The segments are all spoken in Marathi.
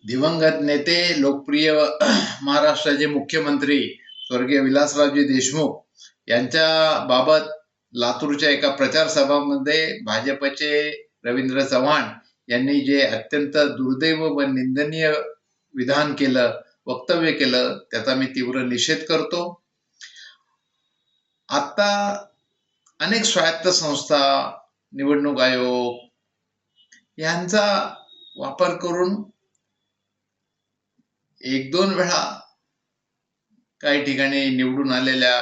दिवंगत नेते लोकप्रिय महाराष्ट्राचे मुख्यमंत्री स्वर्गीय विलासरावजी देशमुख यांच्या बाबत लातूरच्या एका प्रचार सभामध्ये भाजपचे रवींद्र चव्हाण यांनी जे अत्यंत दुर्दैव व निंदनीय विधान केलं, वक्तव्य केलं, त्याचा मी तीव्र निषेध करतो. आता अनेक स्वायत्त संस्था, निवडणूक आयोग यांचा वापर करून एक दोन वेळा काही ठिकाणी निवडून आलेल्या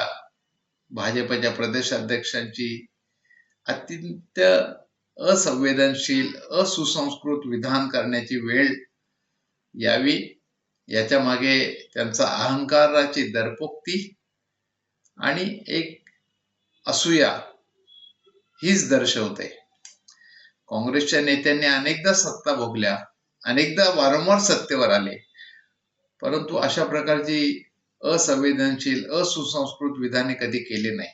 भाजपच्या प्रदेशाध्यक्षांची अत्यंत असंवेदनशील, असुसंस्कृत विधान करण्याची वेळ यावी, याच्या मागे त्यांचा अहंकाराची दर्पोक्ती आणि एक असूया हीच दर्शवते. काँग्रेसच्या नेत्यांनी अनेकदा सत्ता भोगल्या, अनेकदा वारंवार सत्तेवर आले, परंतु अशा प्रकारची असंवेदनशील, असुसंस्कृत विधाने कधी केली नाही.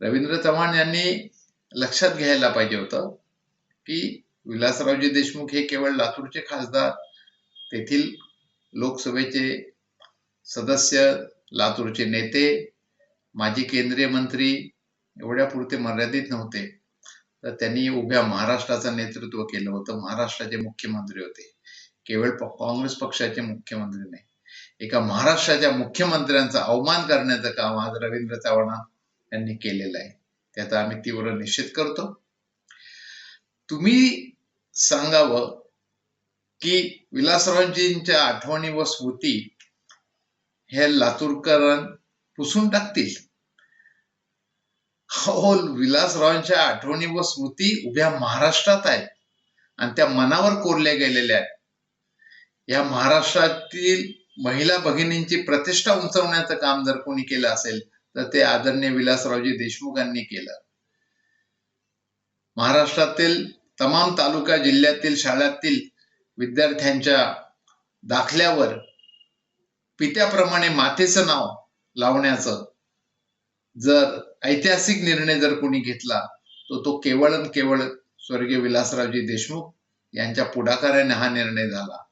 रवींद्र चव्हाण यांनी लक्षात घ्यायला पाहिजे होतं की विलासरावजी देशमुख हे केवळ लातूरचे खासदार, तेथील लोकसभेचे सदस्य, लातूरचे नेते, माजी केंद्रीय मंत्री एवढ्या पुरते मर्यादित नव्हते, तर त्यांनी उभ्या महाराष्ट्राचं नेतृत्व केलं होतं. महाराष्ट्राचे मुख्यमंत्री होते, केवळ काँग्रेस पक्षाचे मुख्यमंत्री नाही. एका महाराष्ट्राच्या मुख्यमंत्र्यांचा अवमान करण्याचं काम आज रवींद्र चव्हाण यांनी केलेलं आहे. त्याचा आम्ही तीव्र निषेध करतो. तुम्ही सांगावं की विलासरावजींच्या आठवणी व स्मृती हे लातूरकर पुसून टाकतील. हो, विलासरावांच्या आठवणी व स्मृती उभ्या महाराष्ट्रात आहेत आणि त्या मनावर कोरल्या गेलेल्या आहेत. या महाराष्ट्रातील महिला भगिनींची प्रतिष्ठा उंचवण्याचं काम जर कोणी केलं असेल तर ते आदरणीय विलासरावजी देशमुखांनी केलं. महाराष्ट्रातील तमाम तालुका जिल्ह्यातील शाळांतील विद्यार्थ्यांच्या दाखल्यावर पित्याप्रमाणे मातेचं नाव लावण्याचं जर ऐतिहासिक निर्णय जर कोणी घेतला तर तो केवळ केवळ स्वर्गीय विलासरावजी देशमुख यांच्या पुढाकाराने हा निर्णय झाला.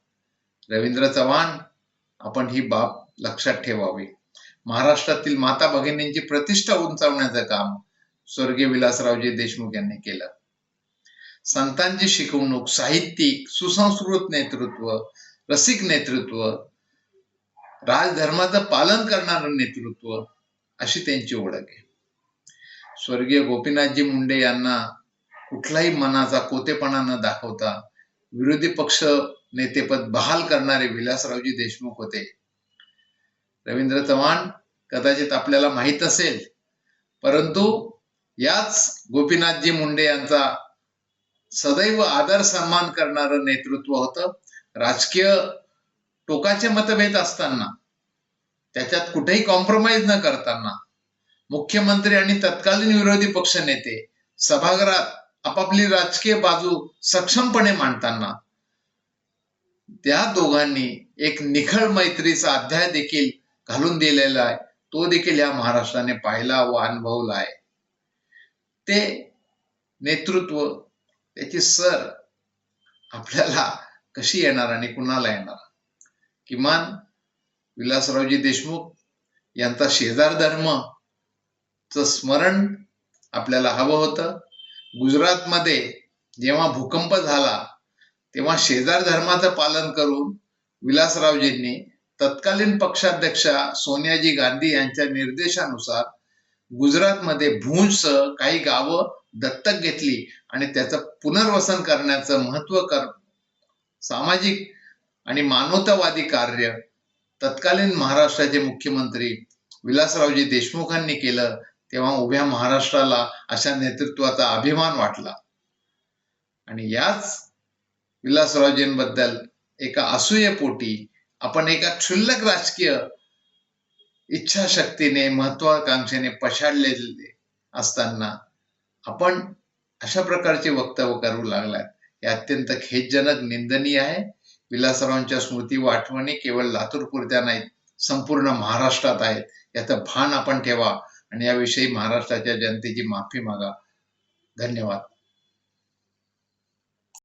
रवींद्र चव्हाण, आपण ही बाब लक्षात ठेवावी. महाराष्ट्रातील माता भगिनींची प्रतिष्ठा उंचावण्याचं काम स्वर्गीय विलासरावजी देशमुख यांनी केलं. संतांची शिकवणूक, साहित्यिक, सुसंस्कृत नेतृत्व, रसिक नेतृत्व, राजधर्माचं पालन करणारं नेतृत्व अशी त्यांची ओळख आहे. स्वर्गीय गोपीनाथजी मुंडे यांना कुठलाही मनाचा कोतेपणा न दाखवता विरोधी पक्ष नेतेपद बहाल करणारे विलासरावजी देशमुख होते. रवींद्र चव्हाण, कदाचित आपल्याला माहित असेल, परंतु याच गोपीनाथजी मुंडे यांचा सदैव आदर सन्मान करणारं नेतृत्व होतं. राजकीय टोकाचे मतभेद असताना, त्याच्यात कुठेही कॉम्प्रोमाइज न करताना, मुख्यमंत्री आणि तत्कालीन विरोधी पक्ष नेते सभागृहात आपापली राजकीय बाजू सक्षमपणे मांडताना त्या दोघांनी एक निखळ मैत्रीचा अध्याय देखील घालून दिलेला आहे. तो देखील या महाराष्ट्राने पाहिला व अनुभवला आहे. ते नेतृत्व, त्याची सर आपल्याला कशी येणार आणि कुणाला येणार? किमान विलासरावजी देशमुख यांचा शेजार धर्मचं स्मरण आपल्याला हवं होतं. गुजरातमध्ये जेव्हा भूकंप झाला तेव्हा शेजार धर्माचं पालन करून विलासरावजींनी तत्कालीन पक्षाध्यक्षा सोनियाजी गांधी यांच्या निर्देशानुसार गुजरातमध्ये भुजसह काही गावं दत्तक घेतली आणि त्याचं पुनर्वसन करण्याचं सामाजिक आणि मानवतावादी कार्य तत्कालीन महाराष्ट्राचे मुख्यमंत्री विलासरावजी देशमुखांनी केलं. तेव्हा उभ्या महाराष्ट्राला अशा नेतृत्वाचा अभिमान वाटला. आणि याच विलासरावजींबद्दल एका असूयेपोटी आपण एका क्षुल्लक राजकीय इच्छाशक्तीने, महत्वाकांक्षेने पछाडलेले असताना आपण अशा प्रकारचे वक्तव्य करू लागलात, हे अत्यंत खेदजनक, निंदनीय आहे. विलासरावांच्या स्मृती व आठवणी केवळ लातूरपुरत्या नाहीत, संपूर्ण महाराष्ट्रात आहेत. याचं भान आपण ठेवा आणि याविषयी महाराष्ट्राच्या जनतेची माफी मागा. धन्यवाद.